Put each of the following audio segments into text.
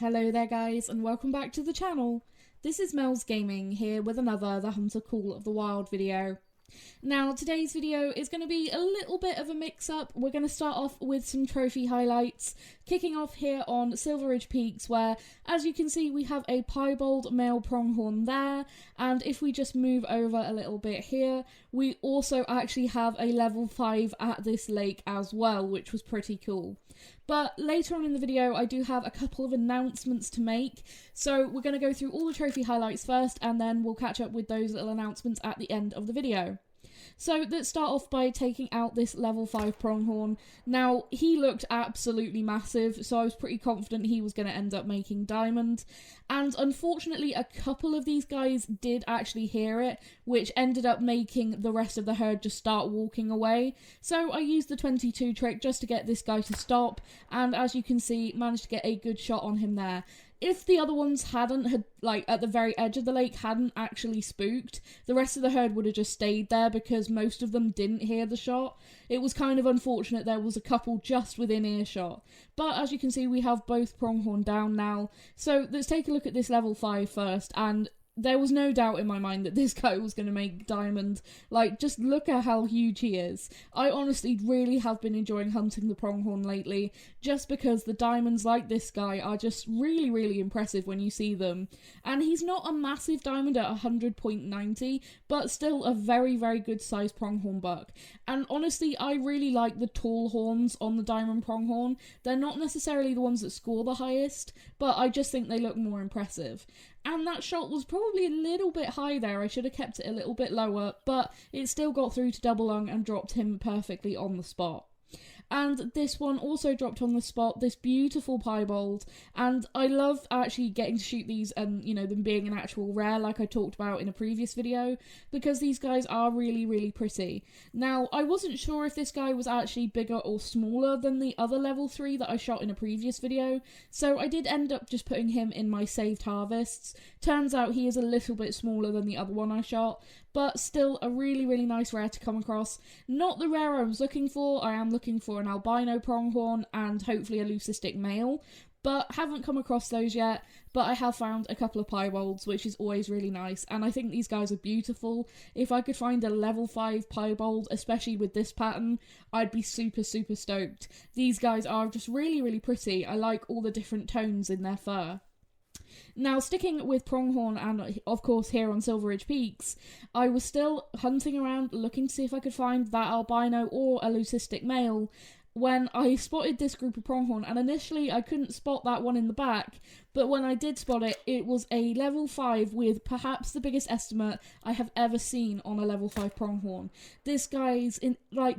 Hello there guys and welcome back to the channel. This is Mel's Gaming here with another The Hunter Call of the Wild video. Now today's video is going to be a little bit of a mix-up. We're going to start off with some trophy highlights, kicking off here on Silver Ridge Peaks where, as you can see, we have a piebald male pronghorn there, and if we just move over a little bit here, we also actually have a level 5 at this lake as well, which was pretty cool. But later on in the video I do have a couple of announcements to make, so we're going to go through all the trophy highlights first and then we'll catch up with those little announcements at the end of the video. So let's start off by taking out this level 5 pronghorn. Now, he looked absolutely massive, so I was pretty confident he was going to end up making diamond. And unfortunately, a couple of these guys did actually hear it, which ended up making the rest of the herd just start walking away. So I used the 22 trick just to get this guy to stop, and as you can see, managed to get a good shot on him there. If the other ones had, at the very edge of the lake, hadn't actually spooked, the rest of the herd would have just stayed there because most of them didn't hear the shot. It was kind of unfortunate there was a couple just within earshot. But as you can see, we have both pronghorn down now. So let's take a look at this level 5 first, and there was no doubt in my mind that this guy was going to make diamond. Like, just look at how huge he is. I honestly really have been enjoying hunting the pronghorn lately, just because the diamonds like this guy are just really, really impressive when you see them. And he's not a massive diamond at 100.90, but still a very, very good sized pronghorn buck. And honestly, I really like the tall horns on the diamond pronghorn. They're not necessarily the ones that score the highest, but I just think they look more impressive. And that shot was probably a little bit high there. I should have kept it a little bit lower, but it still got through to double lung and dropped him perfectly on the spot. And this one also dropped on the spot, this beautiful piebald, and I love actually getting to shoot these and, you know, them being an actual rare like I talked about in a previous video, because these guys are really, really pretty. Now, I wasn't sure if this guy was actually bigger or smaller than the other level 3 that I shot in a previous video, so I did end up just putting him in my saved harvests. Turns out he is a little bit smaller than the other one I shot, but still a really, really nice rare to come across. Not the rare I was looking for. I am looking for an albino pronghorn and hopefully a leucistic male, but haven't come across those yet. But I have found a couple of piebalds, which is always really nice, and I think these guys are beautiful. If I could find a level 5 piebald, especially with this pattern, I'd be super, super stoked. These guys are just really, really pretty. I like all the different tones in their fur. Now, sticking with pronghorn and of course here on Silver Ridge Peaks, I was still hunting around looking to see if I could find that albino or a leucistic male when I spotted this group of pronghorn, and initially I couldn't spot that one in the back, but when I did spot it, it was a level 5 with perhaps the biggest estimate I have ever seen on a level 5 pronghorn. This guy's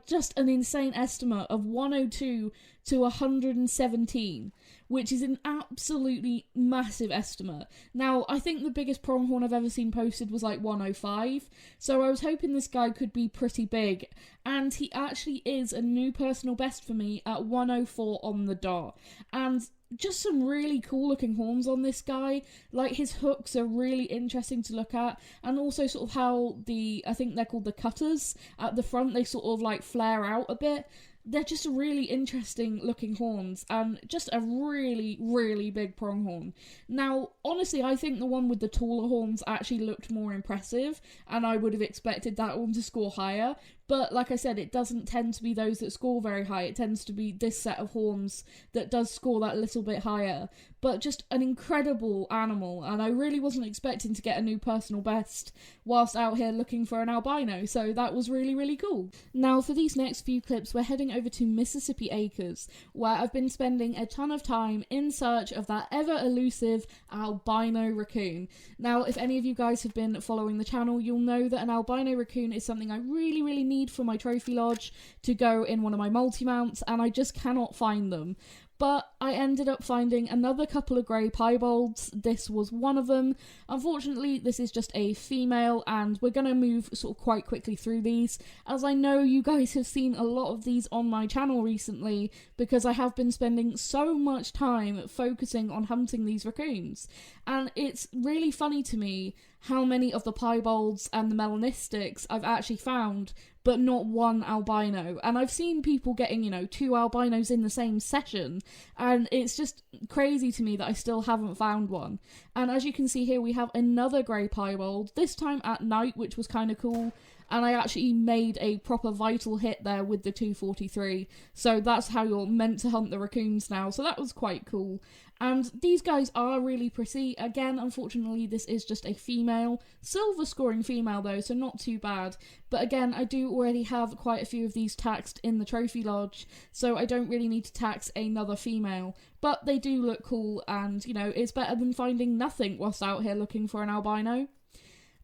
just an insane estimate of 102 to 117, which is an absolutely massive estimate. Now, I think the biggest pronghorn I've ever seen posted was like 105, so I was hoping this guy could be pretty big, and he actually is a new personal best for me at 104 on the dot. And just some really cool looking horns on this guy. Like, his hooks are really interesting to look at, and also sort of how I think they're called the cutters at the front, they sort of like flare out a bit. They're just really interesting looking horns, and just a really, really big pronghorn. Now, honestly, I think the one with the taller horns actually looked more impressive, and I would have expected that one to score higher. But like I said, it doesn't tend to be those that score very high. It tends to be this set of horns that does score that little bit higher. But just an incredible animal, and I really wasn't expecting to get a new personal best whilst out here looking for an albino, so that was really, really cool. Now, for these next few clips, we're heading over to Mississippi Acres, where I've been spending a ton of time in search of that ever-elusive albino raccoon. Now, if any of you guys have been following the channel, you'll know that an albino raccoon is something I really, really need for my trophy lodge to go in one of my multi-mounts, and I just cannot find them. But I ended up finding another couple of grey piebalds. This was one of them. Unfortunately, this is just a female, and we're going to move sort of quite quickly through these, as I know you guys have seen a lot of these on my channel recently, because I have been spending so much time focusing on hunting these raccoons. And it's really funny to me how many of the piebalds and the melanistics I've actually found but not one albino. And I've seen people getting, 2 albinos in the same session, and it's just crazy to me that I still haven't found one. And as you can see here, we have another grey piebald, this time at night, which was kind of cool. And I actually made a proper vital hit there with the 243. So that's how you're meant to hunt the raccoons now. So that was quite cool. And these guys are really pretty. Again, unfortunately, this is just a female. Silver scoring female though, so not too bad. But again, I do already have quite a few of these taxed in the trophy lodge, so I don't really need to tax another female. But they do look cool, and, it's better than finding nothing whilst out here looking for an albino.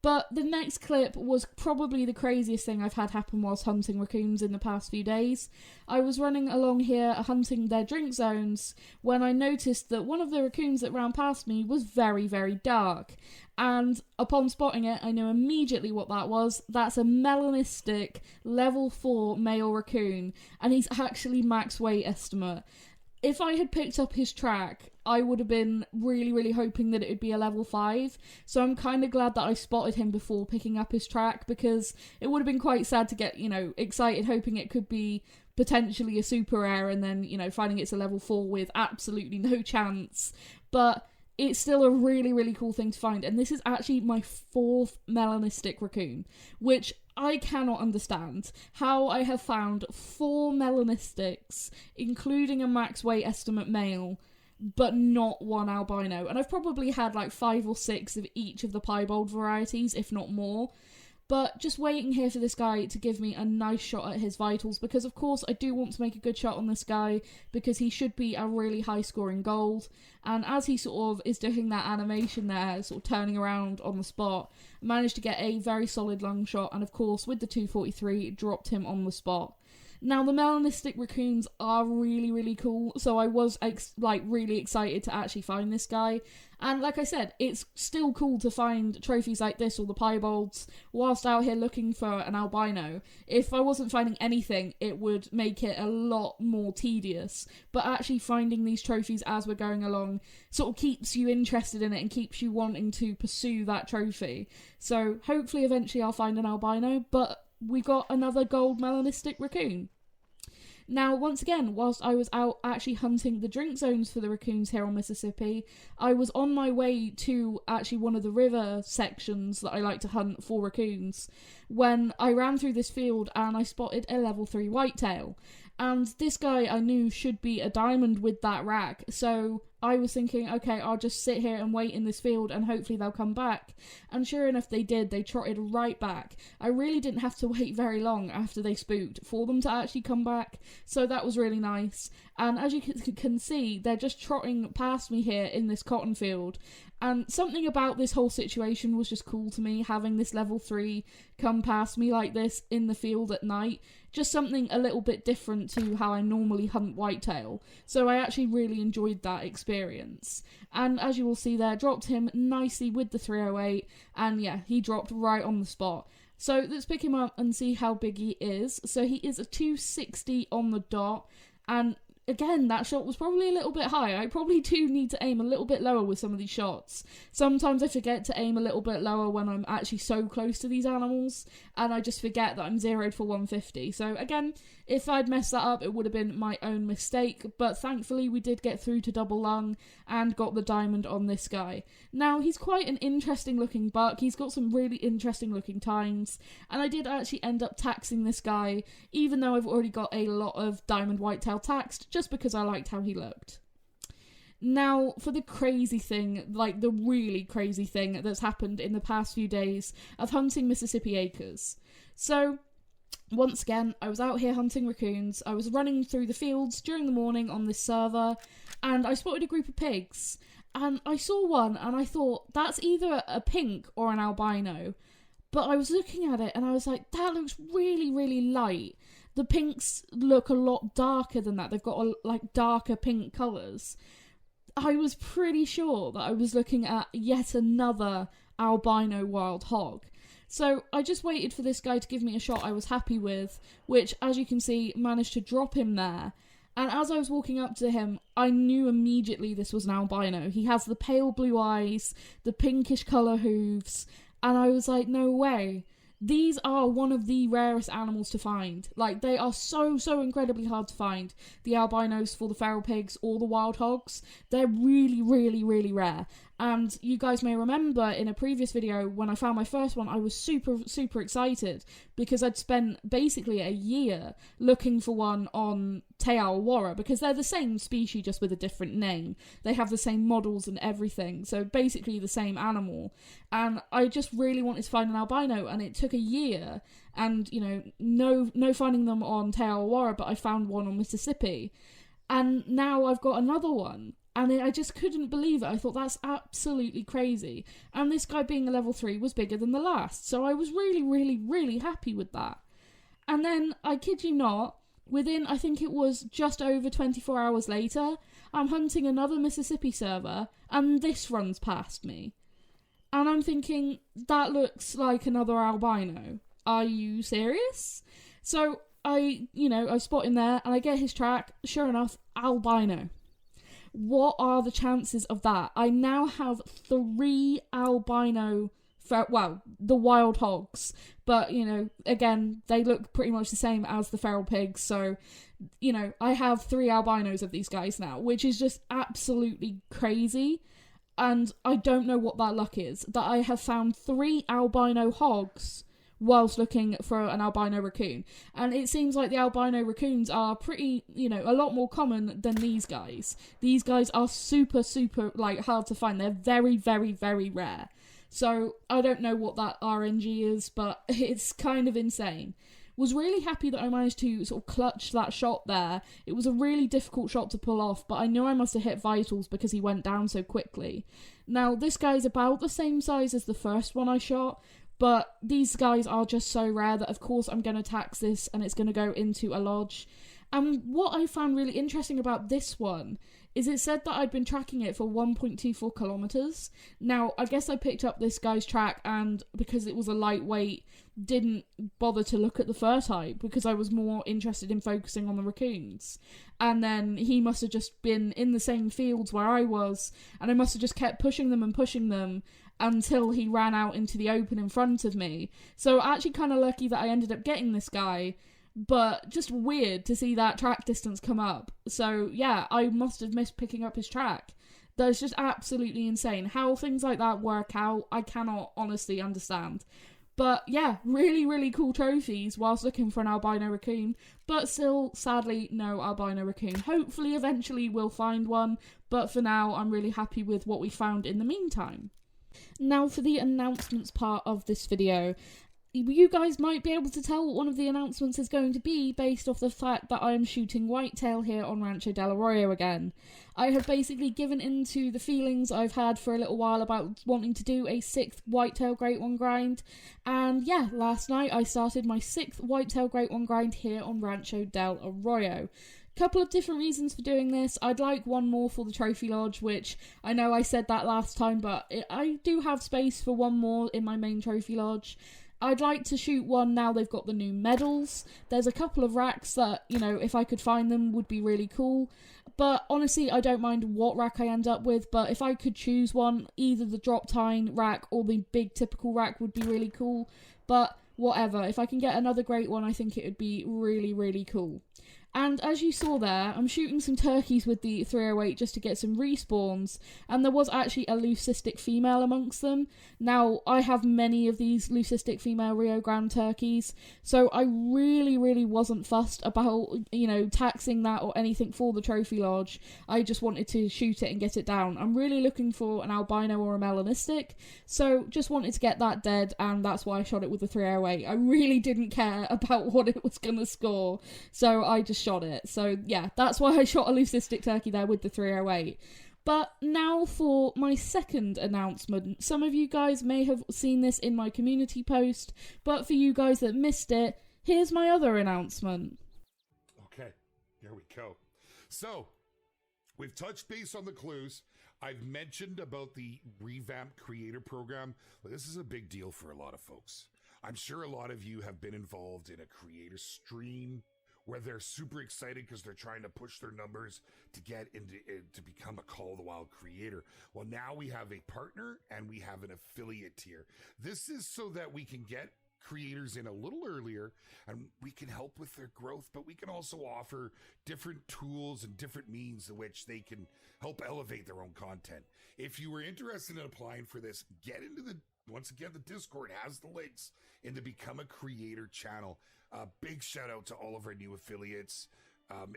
But the next clip was probably the craziest thing I've had happen whilst hunting raccoons in the past few days. I was running along here hunting their drink zones when I noticed that one of the raccoons that ran past me was very, very dark. And upon spotting it, I knew immediately what that was. That's a melanistic level 4 male raccoon, and he's actually max weight estimate. If I had picked up his track, I would have been really, really hoping that it would be a level 5. So I'm kind of glad that I spotted him before picking up his track, because it would have been quite sad to get, excited hoping it could be potentially a super rare and then, finding it's a level 4 with absolutely no chance. But it's still a really, really cool thing to find. And this is actually my 4th melanistic raccoon, which I cannot understand how I have found 4 melanistics, including a max weight estimate male, but not one albino. And I've probably had like 5 or 6 of each of the piebald varieties, if not more. But just waiting here for this guy to give me a nice shot at his vitals, because of course I do want to make a good shot on this guy, because he should be a really high scoring gold. And as he sort of is doing that animation there, sort of turning around on the spot, I managed to get a very solid lung shot, and of course with the 243 dropped him on the spot. Now, the melanistic raccoons are really, really cool, so I was, really excited to actually find this guy. And like I said, it's still cool to find trophies like this, or the piebalds, whilst out here looking for an albino. If I wasn't finding anything, it would make it a lot more tedious. But actually finding these trophies as we're going along sort of keeps you interested in it and keeps you wanting to pursue that trophy. So hopefully eventually I'll find an albino, but we got another gold melanistic raccoon. Now, once again, whilst I was out actually hunting the drink zones for the raccoons here on Mississippi, I was on my way to actually one of the river sections that I like to hunt for raccoons, when I ran through this field and I spotted a level 3 whitetail. And this guy I knew should be a diamond with that rack, so I was thinking, okay, I'll just sit here and wait in this field and hopefully they'll come back. And sure enough, they did. They trotted right back. I really didn't have to wait very long after they spooked for them to actually come back, so that was really nice. And as you can see, they're just trotting past me here in this cotton field. And something about this whole situation was just cool to me, having this level 3 come past me like this in the field at night. Just something a little bit different to how I normally hunt whitetail. So I actually really enjoyed that experience. And as you will see there, dropped him nicely with the 308. And yeah, he dropped right on the spot. So let's pick him up and see how big he is. So he is a 260 on the dot. And again, that shot was probably a little bit high. I probably do need to aim a little bit lower with some of these shots. Sometimes I forget to aim a little bit lower when I'm actually so close to these animals, and I just forget that I'm zeroed for 150. So again, if I'd messed that up, it would have been my own mistake, but thankfully we did get through to double lung and got the diamond on this guy. Now, he's quite an interesting looking buck. He's got some really interesting looking tines, and I did actually end up taxing this guy, even though I've already got a lot of diamond whitetail taxed, just because I liked how he looked. Now, for the crazy thing, like the really crazy thing that's happened in the past few days of hunting Mississippi acres. So, once again, I was out here hunting raccoons. I was running through the fields during the morning on this server, and I spotted a group of pigs. And I saw one, and I thought, that's either a pink or an albino. But I was looking at it, and I was like, that looks really, really light. The pinks look a lot darker than that. They've got darker pink colours. I was pretty sure that I was looking at yet another albino wild hog. So I just waited for this guy to give me a shot I was happy with, which, as you can see, managed to drop him there. And as I was walking up to him, I knew immediately this was an albino. He has the pale blue eyes, the pinkish colour hooves, and I was like, no way. these are one of the rarest animals to find. Like, they are so incredibly hard to find. The albinos for the feral pigs or the wild hogs, they're really rare. And you guys may remember in a previous video when I found my first one, I was super excited because I'd spent basically a year looking for one on Te Arawara, because they're the same species just with a different name. They have the same models and everything, so basically the same animal. And I just really wanted to find an albino, and it took a year, and no finding them on Te Arawara, but I found one on Mississippi. And now I've got another one. And I just couldn't believe it. I thought, that's absolutely crazy. And this guy being a level 3 was bigger than the last. So I was really happy with that. And then, I kid you not, within, I think it was just over 24 hours later, I'm hunting another Mississippi server, and this runs past me. And I'm thinking, that looks like another albino. Are you serious? So I spot him there, and I get his track. Sure enough, albino. What are the chances of that? I now have 3 albino, the wild hogs. But, again, they look pretty much the same as the feral pigs. So, I have 3 albinos of these guys now, which is just absolutely crazy. And I don't know what that luck is. That I have found 3 albino hogs whilst looking for an albino raccoon. And it seems like the albino raccoons are pretty, a lot more common than these guys. These guys are super, hard to find. They're very rare. So, I don't know what that RNG is, but it's kind of insane. Was really happy that I managed to sort of clutch that shot there. It was a really difficult shot to pull off, but I knew I must have hit vitals because he went down so quickly. Now, this guy's about the same size as the first one I shot, but these guys are just so rare that, of course, I'm going to tax this and it's going to go into a lodge. And what I found really interesting about this one is it said that I'd been tracking it for 1.24 kilometers. Now, I guess I picked up this guy's track and because it was a lightweight, didn't bother to look at the fur type because I was more interested in focusing on the raccoons. And then he must have just been in the same fields where I was, and I must have just kept pushing them until he ran out into the open in front of me. So actually kind of lucky that I ended up getting this guy, but just weird to see that track distance come up. So yeah, I must have missed picking up his track. That's just absolutely insane. How things like that work out, I cannot honestly understand. But yeah, really cool trophies whilst looking for an albino raccoon. But still, sadly, no albino raccoon. Hopefully, eventually we'll find one. But for now, I'm really happy with what we found in the meantime. Now for the announcements part of this video. You guys might be able to tell what one of the announcements is going to be based off the fact that I am shooting whitetail here on Rancho del Arroyo again. I have basically given into the feelings I've had for a little while about wanting to do a 6th whitetail Great One grind, and yeah, last night I started my 6th whitetail Great One grind here on Rancho del Arroyo. Couple of different reasons for doing this. I'd like one more for the trophy lodge, which I know I said that last time, but I do have space for one more in my main trophy lodge. I'd like to shoot one now they've got the new medals. There's a couple of racks that, if I could find them would be really cool. But honestly, I don't mind what rack I end up with, but if I could choose one, either the drop tine rack or the big typical rack would be really cool. But whatever, if I can get another great one, I think it would be really cool. And as you saw there, I'm shooting some turkeys with the 308 just to get some respawns, and there was actually a leucistic female amongst them. Now, I have many of these leucistic female Rio Grande turkeys, so I really wasn't fussed about, taxing that or anything for the trophy lodge. I just wanted to shoot it and get it down. I'm really looking for an albino or a melanistic, so just wanted to get that dead, and that's why I shot it with the 308. I really didn't care about what it was going to score, so I just shot it. So yeah, that's why I shot a leucistic turkey there with the 308. But now for my second announcement. Some of you guys may have seen this in my community post, but for you guys that missed it, here's my other announcement. Okay, here we go. So, we've touched base on the clues. I've mentioned about the revamped creator program. This is a big deal for a lot of folks. I'm sure a lot of you have been involved in a creator stream where they're super excited because they're trying to push their numbers to get into to become a Call of the Wild creator. Well, now we have a partner and we have an affiliate tier. This is so that we can get creators in a little earlier, and we can help with their growth, but we can also offer different tools and different means in which they can help elevate their own content. If you were interested in applying for this, get into once again, the Discord has the links in the Become a Creator channel. Big shout out to all of our new affiliates.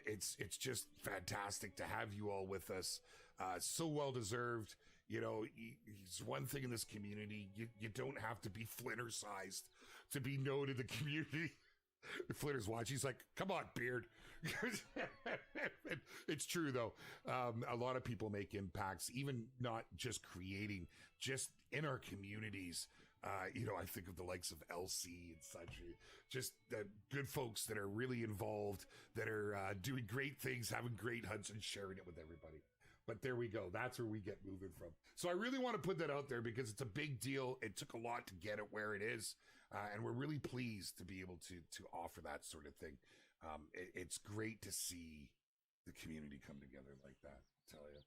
It's just fantastic to have you all with us. So well deserved. You know, it's one thing in this community. You don't have to be Flinner sized to be known in the community. Flinner's watching. He's like, come on, Beard. It's true, though. A lot of people make impacts, even not just creating, just in our communities. You know, I think of the likes of LC and such, just good folks that are really involved, that are doing great things, having great hunts, and sharing it with everybody. But there we go. That's where we get moving from. So I really want to put that out there because it's a big deal. It took a lot to get it where it is. And we're really pleased to be able to offer that sort of thing. It's great to see the community come together like that, I tell you.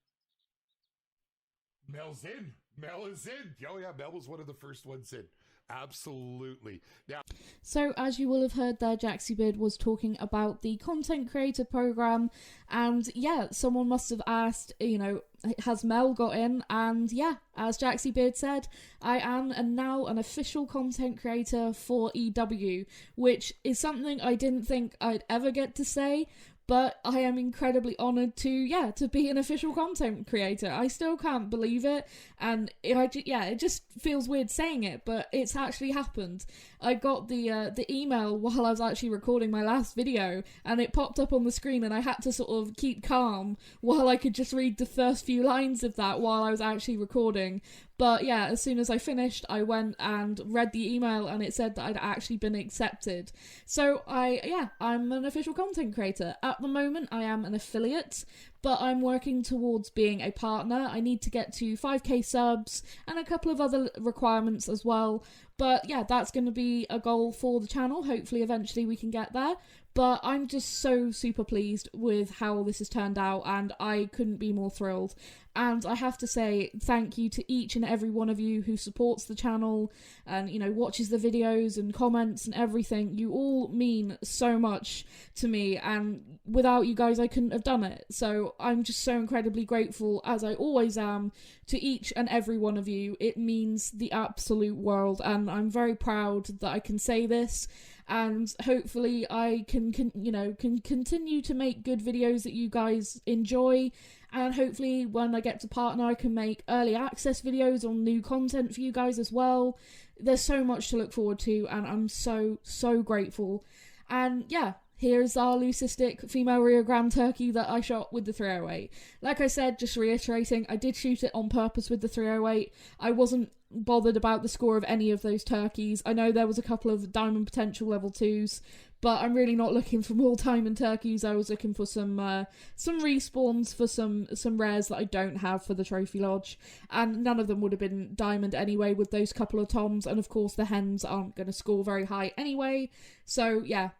Mel's in. Mel is in. Oh yeah, Mel was one of the first ones in. Absolutely. Now, so as you will have heard there, Jaxie Beard was talking about the content creator program, and yeah, someone must have asked, you know, has Mel got in? And yeah, as Jaxie Beard said, I am now an official content creator for EW, which is something I didn't think I'd ever get to say. But I am incredibly honoured to be an official content creator. I still can't believe it, and it just feels weird saying it, but it's actually happened. I got the email while I was actually recording my last video, and it popped up on the screen, and I had to sort of keep calm while I could just read the first few lines of that while I was actually recording. But yeah, as soon as I finished, I went and read the email, and it said that I'd actually been accepted. So I'm an official content creator. At the moment, I am an affiliate, but I'm working towards being a partner. I need to get to 5k subs and a couple of other requirements as well. But yeah, that's going to be a goal for the channel. Hopefully, eventually we can get there. But I'm just so super pleased with how this has turned out, and I couldn't be more thrilled. And I have to say thank you to each and every one of you who supports the channel and, you know, watches the videos and comments and everything. You all mean so much to me, and without you guys I couldn't have done it. So I'm just so incredibly grateful, as I always am, to each and every one of you. It means the absolute world, and I'm very proud that I can say this. And hopefully I can continue to make good videos that you guys enjoy. And hopefully when I get to partner, I can make early access videos on new content for you guys as well. There's so much to look forward to, and I'm so, so grateful. And yeah, here's our leucistic female reogram turkey that I shot with the 308. Like I said, just reiterating, I did shoot it on purpose with the 308. I wasn't bothered about the score of any of those turkeys. I know there was a couple of diamond potential level 2s, but I'm really not looking for more diamond turkeys. I was looking for some respawns for some rares that I don't have for the trophy lodge, and none of them would have been diamond anyway with those couple of toms, and of course the hens aren't going to score very high anyway. So yeah,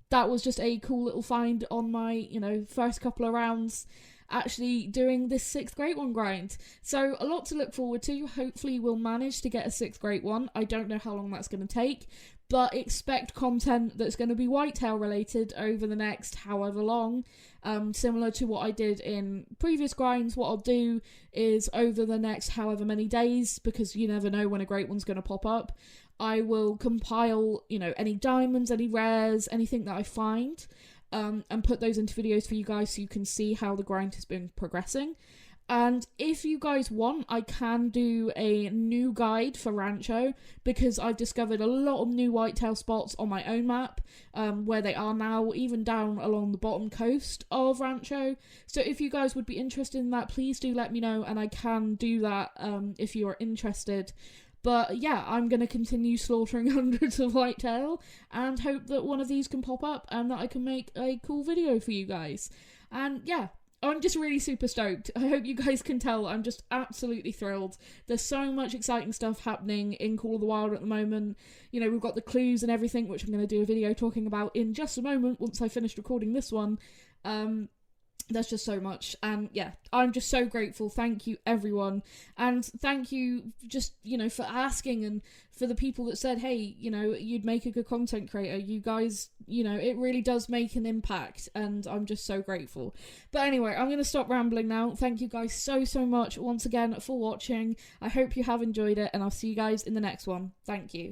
that was just a cool little find on my, you know, first couple of rounds actually doing this 6th Great One grind. So a lot to look forward to. Hopefully we'll manage to get a 6th Great One. I don't know how long that's going to take, but expect content that's going to be Whitetail related over the next however long. Similar to what I did in previous grinds, what I'll do is over the next however many days, because you never know when a Great One's going to pop up, I will compile, you know, any diamonds, any rares, anything that I find, and put those into videos for you guys so you can see how the grind has been progressing. And if you guys want, I can do a new guide for Rancho, because I've discovered a lot of new whitetail spots on my own map, where they are now, even down along the bottom coast of Rancho. So if you guys would be interested in that, please do let me know, and I can do that if you are interested. But yeah, I'm going to continue slaughtering hundreds of whitetail and hope that one of these can pop up and that I can make a cool video for you guys. And yeah, I'm just really super stoked. I hope you guys can tell I'm just absolutely thrilled. There's so much exciting stuff happening in Call of the Wild at the moment. You know, we've got the clues and everything, which I'm going to do a video talking about in just a moment once I finish recording this one. there's just so much, and yeah, I'm just so grateful. Thank you, everyone, and thank you just, for asking, and for the people that said, hey, you'd make a good content creator. You guys, it really does make an impact, and I'm just so grateful. But anyway, I'm going to stop rambling now. Thank you guys so much once again for watching. I hope you have enjoyed it, and I'll see you guys in the next one. Thank you.